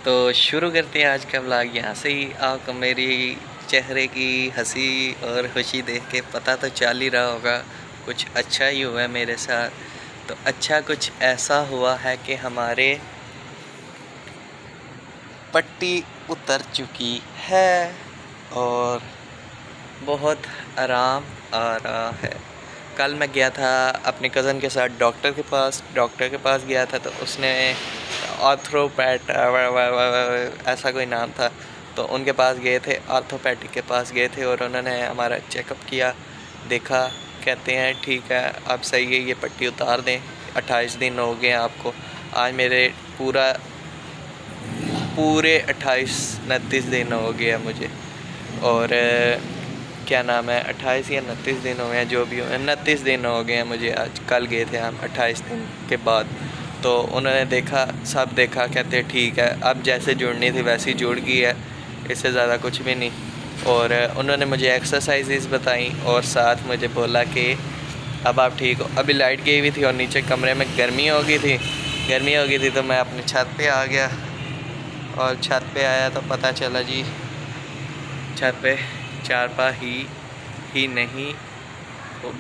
तो शुरू करते हैं आज का व्लॉग। यहाँ से ही आपको मेरी चेहरे की हंसी और खुशी देख के पता तो चल ही रहा होगा कुछ अच्छा ही हुआ है मेरे साथ। तो अच्छा कुछ ऐसा हुआ है कि हमारे पट्टी उतर चुकी है और बहुत आराम आ रहा है। कल मैं गया था अपने कज़न के साथ डॉक्टर के पास गया था, तो उसने आर्थ्रोपैट ऐसा कोई नाम था, तो उनके पास गए थे, आर्थोपैटिक के पास गए थे और उन्होंने हमारा चेकअप किया, देखा, कहते हैं ठीक है अब सही है, ये पट्टी उतार दें, 28 दिन हो गए आपको। आज मेरे पूरे 28-29 दिन हो गया मुझे। और क्या नाम है, 28 या 29 दिन हो गए हैं, जो भी हो, 29 दिन हो गए हैं मुझे। आज कल गए थे हम 28 दिन के बाद, तो उन्होंने देखा, सब देखा, कहते ठीक है अब जैसे जुड़नी थी वैसी जुड़ गई है, इससे ज़्यादा कुछ भी नहीं। और उन्होंने मुझे एक्सरसाइजेज़ बताई और साथ मुझे बोला कि अब आप ठीक हो। अभी लाइट गई हुई थी और नीचे कमरे में गर्मी हो गई थी, तो मैं अपनी छत पे आ गया और छत पे आया तो पता चला जी छत पे चारपाई ही नहीं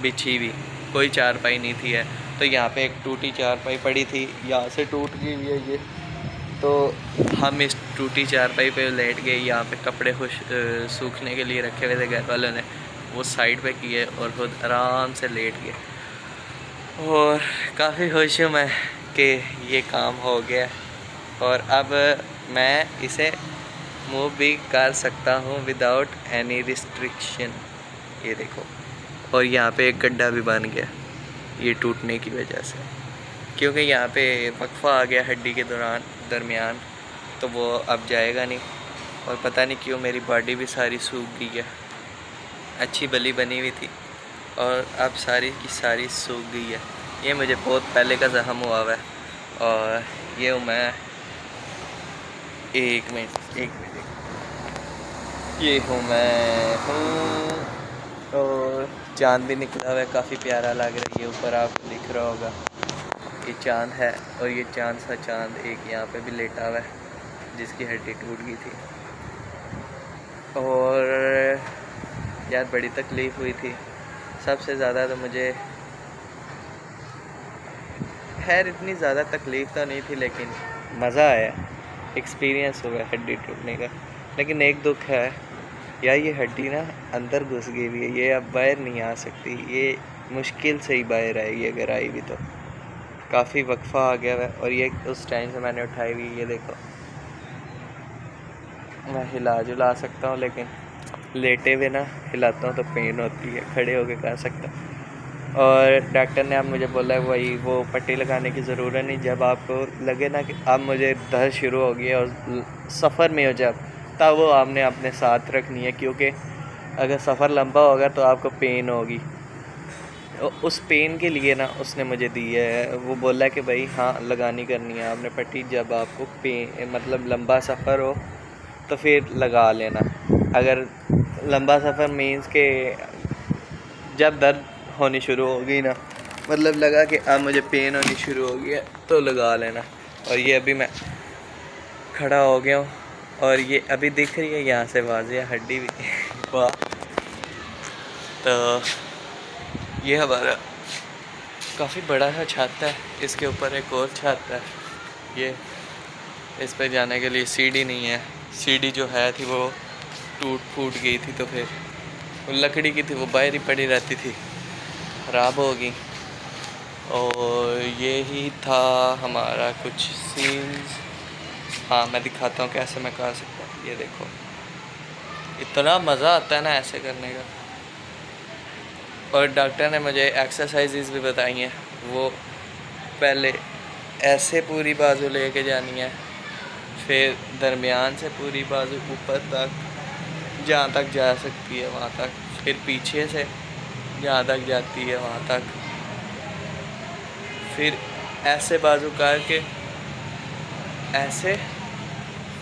बिछी हुई, कोई चारपाई नहीं थी है। तो यहाँ पे एक टूटी चारपाई पड़ी थी, यहाँ से टूट गई हुई है ये। तो हम इस टूटी चारपाई पे लेट गए। यहाँ पे कपड़े सूखने के लिए रखे हुए थे, घर वालों ने वो साइड पे किए और खुद आराम से लेट गए। और काफ़ी खुश हूँ मैं कि ये काम हो गया और अब मैं इसे मूव भी कर सकता हूँ विदाउट एनी रिस्ट्रिक्शन। ये देखो, और यहाँ पे एक गड्ढा भी बन गया ये टूटने की वजह से, क्योंकि यहाँ पे वक्फा आ गया हड्डी के दरमियान, तो वो अब जाएगा नहीं। और पता नहीं क्यों मेरी बॉडी भी सारी सूख गई है, अच्छी भली बनी हुई थी और अब सारी की सारी सूख गई है। ये मुझे बहुत पहले का ज़ख्म हुआ है और ये हूँ मैं, एक मिनट, ये हूँ मैं और चाँद भी निकला हुआ है, काफ़ी प्यारा लग रहा है। ये ऊपर आपको दिख रहा होगा, ये चाँद है और ये चाँद सा चाँद एक यहाँ पे भी लेटा हुआ है जिसकी हड्डी टूट गई थी। और यार बड़ी तकलीफ़ हुई थी, सबसे ज़्यादा तो मुझे, खैर इतनी ज़्यादा तकलीफ़ तो नहीं थी लेकिन मज़ा आया, एक्सपीरियंस हुआ हड्डी टूटने का। लेकिन एक दुख है यार, ये हड्डी ना अंदर घुस गई हुई है, ये अब बाहर नहीं आ सकती, ये मुश्किल से ही बाहर आएगी, अगर आई भी तो। काफ़ी वक्फा आ गया है और ये उस टाइम से मैंने उठाई हुई। ये देखो मैं हिला जुला सकता हूँ लेकिन लेटे हुए ना हिलाता हूँ तो पेन होती है, खड़े होके कर सकता हूँ। और डॉक्टर ने अब मुझे बोला है वही वो पट्टी लगाने की ज़रूरत नहीं, जब आपको लगे ना कि अब मुझे दर्द शुरू हो गया और सफ़र में हो जब, तब वो आपने अपने साथ रखनी है, क्योंकि अगर सफ़र लंबा होगा तो आपको पेन होगी। उस पेन के लिए ना उसने मुझे दी है, वो बोला कि भाई हाँ लगानी करनी है आपने पट्टी, जब आपको पेन मतलब लंबा सफ़र हो तो फिर लगा लेना। अगर लंबा सफ़र मीन्स के जब दर्द होनी शुरू हो गई ना, मतलब लगा कि अब मुझे पेन होनी शुरू हो गई है, तो लगा लेना। और ये अभी मैं खड़ा हो गया हूँ और ये अभी दिख रही है यहाँ से वाज़ेह हड्डी भी वाह। तो ये हमारा काफ़ी बड़ा सा छत है, इसके ऊपर एक और छत है। ये इस पर जाने के लिए सीढ़ी नहीं है, सीढ़ी जो है थी वो टूट फूट गई थी, तो फिर वो लकड़ी की थी, वो बाहर ही पड़ी रहती थी, ख़राब हो गई। और ये ही था हमारा कुछ सीन्स। हाँ मैं दिखाता हूँ कैसे मैं कर सकता हूँ। ये देखो इतना मज़ा आता है ना ऐसे करने का। और डॉक्टर ने मुझे एक्सरसाइजेज भी बताई हैं, वो पहले ऐसे पूरी बाजू लेके जानी है, फिर दरमियान से पूरी बाजू ऊपर तक जहाँ तक जा सकती है वहाँ तक, फिर पीछे से जहाँ तक जाती है वहाँ तक, फिर ऐसे बाजू करके ऐसे,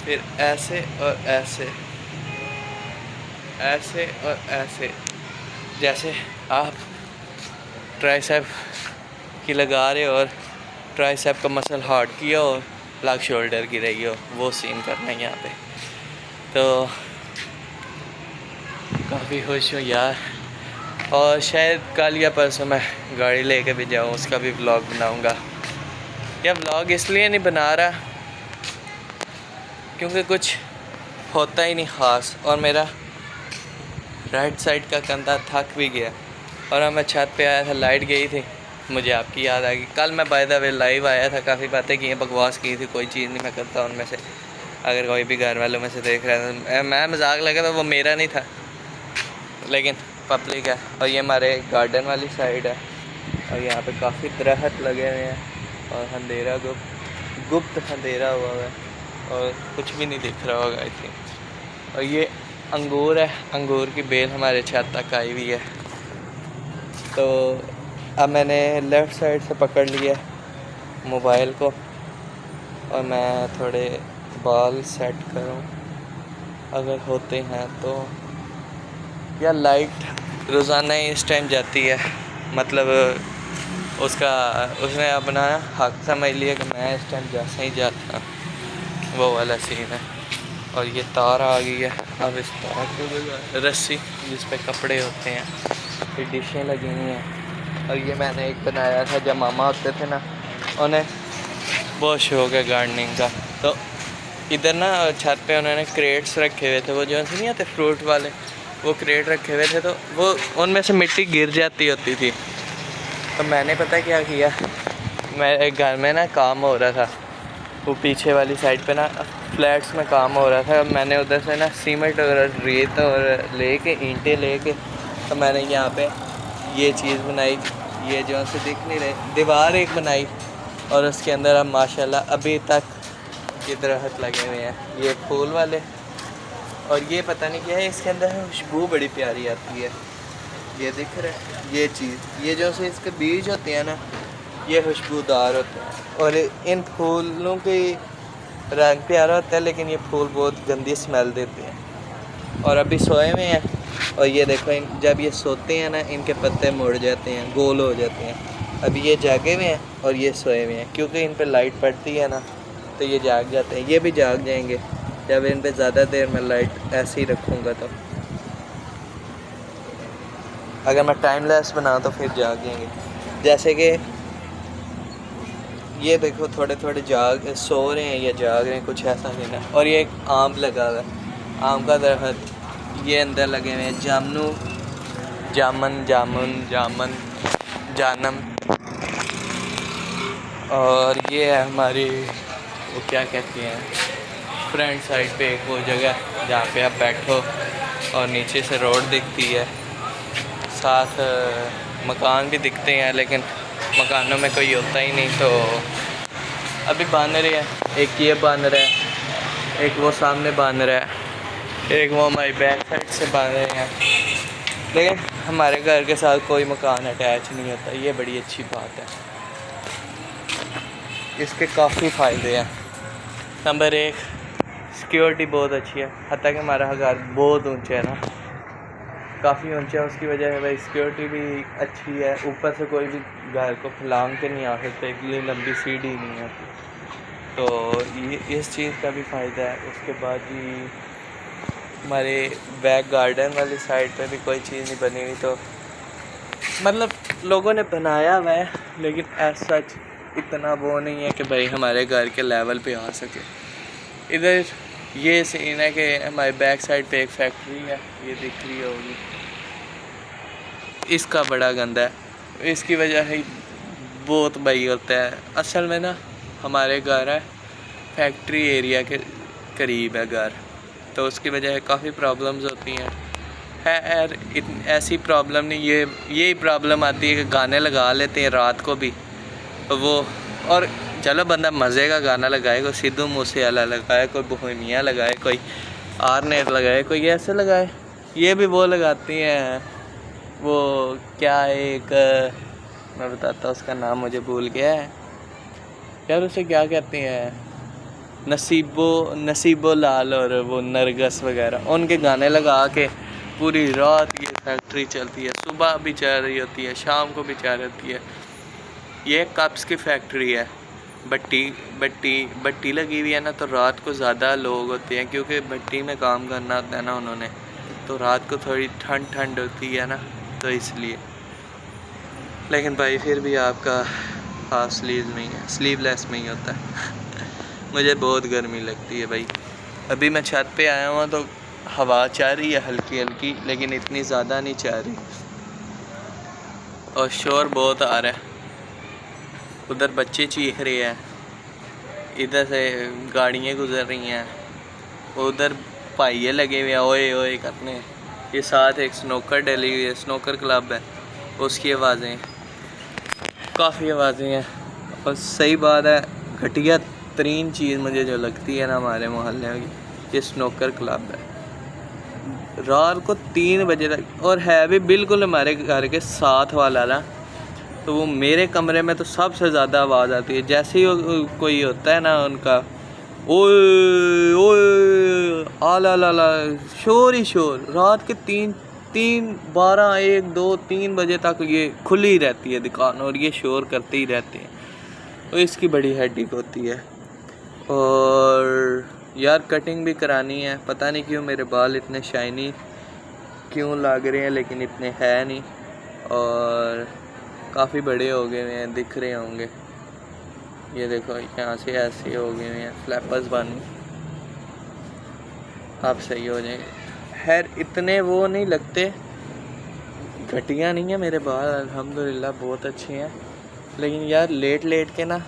फिर ऐसे और ऐसे, ऐसे और ऐसे। जैसे आप ट्राइसेप की लगा रहे हो और ट्राइसेप का मसल हार्ड किया और ब्लैक शोल्डर की रही हो, वो सीन करना है यहाँ पे। तो काफ़ी खुश हूँ यार, और शायद कल या परसों मैं गाड़ी लेके भी जाऊँ, उसका भी व्लॉग बनाऊँगा। या व्लॉग इसलिए नहीं बना रहा क्योंकि कुछ होता ही नहीं ख़ास, और मेरा राइट साइड का कंधा थक भी गया। और मैं छत पे आया था, लाइट गई थी, मुझे आपकी याद आ गई। कल मैं बाय द वे लाइव आया था, काफ़ी बातें की हैं, बकवास की थी, कोई चीज़ नहीं मैं करता उनमें से। अगर कोई भी घर वालों में से देख रहा था, मैं मजाक लगा था, वो मेरा नहीं था, लेकिन पब्लिक है। और ये हमारे गार्डन वाली साइड है, और यहाँ पे काफ़ी दरख्त लगे हुए हैं, और अंधेरा गुप्त अंधेरा हुआ है, और कुछ भी नहीं दिख रहा होगा आई थिंक। और ये अंगूर है, अंगूर की बेल हमारे छत तक आई हुई है। तो अब मैंने लेफ़्ट साइड से पकड़ लिया मोबाइल को, और मैं थोड़े बाल सेट करूं अगर होते हैं तो। या लाइट रोज़ाना ही इस टाइम जाती है, मतलब उसने अपना हक समझ लिया कि मैं इस टाइम जैसे ही जाता, वो वाला सीन है। और ये तार आ गई है, अब इस तार को रस्सी जिस पे कपड़े होते हैं, ये डिशें लगी हुई हैं। और ये मैंने एक बनाया था, जब मामा होते थे ना, उन्हें बहुत शौक है गार्डनिंग का। तो इधर ना छत पे उन्होंने क्रेट्स रखे हुए थे, वो जो नहीं आते फ्रूट वाले, वो क्रेट रखे हुए थे, तो वो उनमें से मिट्टी गिर जाती होती थी। तो मैंने पता क्या किया, मैं एक घर में ना काम हो रहा था, वो पीछे वाली साइड पे ना फ्लैट्स में काम हो रहा था। मैंने उधर से ना सीमेंट और रेत और लेके ईंटें लेके, तो मैंने यहाँ पे ये चीज़ बनाई, ये जो से दिख नहीं रहे, दीवार एक बनाई, और उसके अंदर अब माशाल्लाह अभी तक ये दरख्त लगे हुए हैं, ये फूल वाले। और ये पता नहीं क्या है, इसके अंदर खुशबू बड़ी प्यारी आती है, ये दिख रहा है ये चीज़, ये जो से इसके बीज होते हैं ना, ये खुशबूदार होते हैं। और इन फूलों की रंग प्यारा होता है, लेकिन ये फूल बहुत गंदी स्मेल देते हैं। और अभी सोए हुए हैं, और ये देखो जब ये सोते हैं ना, इनके पत्ते मुड़ जाते हैं, गोल हो जाते हैं। अभी ये जागे हुए हैं और ये सोए हुए हैं, क्योंकि इन पे लाइट पड़ती है ना, तो ये जाग जाते हैं। ये भी जाग जाएंगे जब इन पे ज़्यादा देर मैं लाइट ऐसे ही रखूँगा। तो अगर मैं टाइम लेस बनाऊँ तो फिर जाग जाएंगे। जैसे कि ये देखो थोड़े थोड़े सो रहे हैं या जाग रहे हैं, कुछ ऐसा नहीं है। और ये एक आम लगा हुआ है, आम का दरख्त, ये अंदर लगे हुए हैं जामन जानम। और ये है हमारी वो क्या कहते हैं, फ्रंट साइड पे एक वो जगह जहाँ पे आप बैठो और नीचे से रोड दिखती है, साथ मकान भी दिखते हैं, लेकिन मकानों में कोई होता ही नहीं। तो अभी बानर है, एक ये बानर है, एक वो सामने बानर है, एक वो हमारी बैक साइड से बानर हैं। लेकिन हमारे घर के साथ कोई मकान अटैच नहीं होता, ये बड़ी अच्छी बात है। इसके काफ़ी फ़ायदे हैं। नंबर 1, सिक्योरिटी बहुत अच्छी है, हत्ता कि हमारा घर बहुत ऊंचा है ना, काफ़ी ऊंचा है, उसकी वजह है भाई सिक्योरिटी भी अच्छी है। ऊपर से कोई भी घर को फैलांग के नहीं आ सकता, इतनी लंबी सीढ़ी नहीं है, तो ये इस चीज़ का भी फ़ायदा है। उसके बाद ही हमारे बैक गार्डन वाली साइड पे भी कोई चीज़ नहीं बनी हुई, तो मतलब लोगों ने बनाया हुआ है, लेकिन एज सच इतना वो नहीं है कि भाई हमारे घर के लेवल पे आ सके। इधर ये सीन है कि हमारे बैक साइड पे एक फैक्ट्री है, ये दिख रही होगी, इसका बड़ा गंदा है, इसकी वजह से बहुत भाई होता है। असल में ना हमारे घर है फैक्ट्री एरिया के करीब है घर, तो उसकी वजह से काफ़ी प्रॉब्लम्स होती हैं। यार ऐसी प्रॉब्लम नहीं, यही प्रॉब्लम आती है कि गाने लगा लेते हैं रात को भी वो, और चलो बंदा मज़े का गाना लगाए, कोई सिद्धू मूसेवाला लगाए, कोई बोहेमिया लगाए, कोई आरनेट लगाए, कोई ऐसे लगाए। ये भी वो लगाती हैं, वो क्या एक मैं बताता, उसका नाम मुझे भूल गया है यार, उसे क्या कहते हैं, नसीबो लाल और वो नरगस वगैरह, उनके गाने लगा के पूरी रात ये फैक्ट्री चलती है। सुबह भी चल रही होती है, शाम को भी चल रही होती है। ये कप्स की फैक्ट्री है, भट्टी लगी हुई है ना, तो रात को ज़्यादा लोग होते हैं क्योंकि भट्टी में काम करना होता है ना उन्होंने, तो रात को थोड़ी ठंड होती है ना, तो इसलिए। लेकिन भाई फिर भी आपका हाफ स्लीव में ही है, स्लीवलेस में ही होता है। मुझे बहुत गर्मी लगती है भाई। अभी मैं छत पे आया हुआ तो हवा चाह रही है हल्की हल्की, लेकिन इतनी ज़्यादा नहीं चाह रही, और शोर बहुत आ रहा है। उधर बच्चे चीख रहे हैं, इधर से गाड़ियाँ गुजर रही हैं, उधर भाइये लगे हुए हैं ओए ओए करने। ये साथ एक स्नोकर डली हुई है, स्नोकर क्लब है, उसकी आवाज़ें, काफ़ी आवाज़ें हैं। और सही बात है, घटिया तरीन चीज़ मुझे जो लगती है ना हमारे मोहल्ले में, ये स्नोकर क्लब है। रात को 3 बजे तक, और है भी बिल्कुल हमारे घर के साथ वाला ना, तो वो मेरे कमरे में तो सबसे ज़्यादा आवाज़ आती है। जैसे ही कोई होता है ना उनका ओए ओए आला ला ला, शोर ही शोर। रात के 12, 1, 2, 3 बजे तक ये खुली रहती है दुकान और ये शोर करते ही रहते हैं, तो इसकी बड़ी हेडेक होती है। और यार कटिंग भी करानी है, पता नहीं क्यों मेरे बाल इतने शाइनी क्यों लग रहे हैं, लेकिन इतने है नहीं, और काफ़ी बड़े हो गए हैं, दिख रहे होंगे। ये देखो यहाँ से ऐसे हो गए हैं, फ्लैपर्स बन, आप सही हो जाएंगे। खैर इतने वो नहीं लगते, घटिया नहीं है मेरे बाल, अल्हम्दुलिल्लाह बहुत अच्छे हैं। लेकिन यार लेट के ना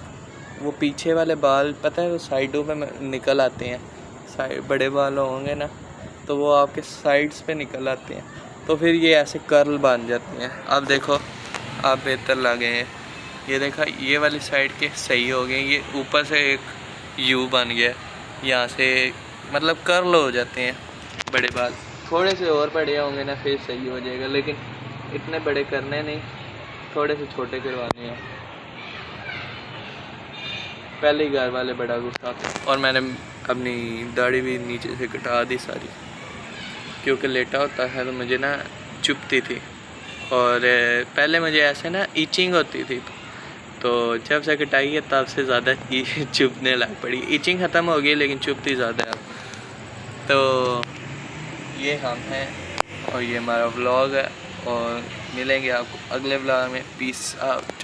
वो पीछे वाले बाल, पता है वो साइडों पे निकल आते हैं। साइड बड़े बाल होंगे ना तो वो आपके साइड्स पे निकल आते हैं, तो फिर ये ऐसे कर्ल बन जाते हैं। अब देखो आप बेहतर लगे हैं, ये देखा ये वाली साइड के सही हो गए, ये ऊपर से एक यू बन गया, यहाँ से मतलब कर्ल हो जाते हैं बड़े बाल। थोड़े से और बड़े होंगे ना फिर सही हो जाएगा, लेकिन इतने बड़े करने नहीं, थोड़े से छोटे करवाने हैं। पहले ही घर वाले बड़ा गुस्सा थे, और मैंने अपनी दाढ़ी भी नीचे से कटा दी सारी, क्योंकि लेटा होता है तो मुझे ना चुभती थी, और पहले मुझे ऐसे ना ईचिंग होती थी, तो जब से कटाई है तब से ज़्यादा चुभने लग पड़ी। ईचिंग ख़त्म हो गई लेकिन चुभती ज़्यादा है। तो ये हम हैं और ये हमारा व्लॉग है, और मिलेंगे आपको अगले व्लॉग में। Peace out.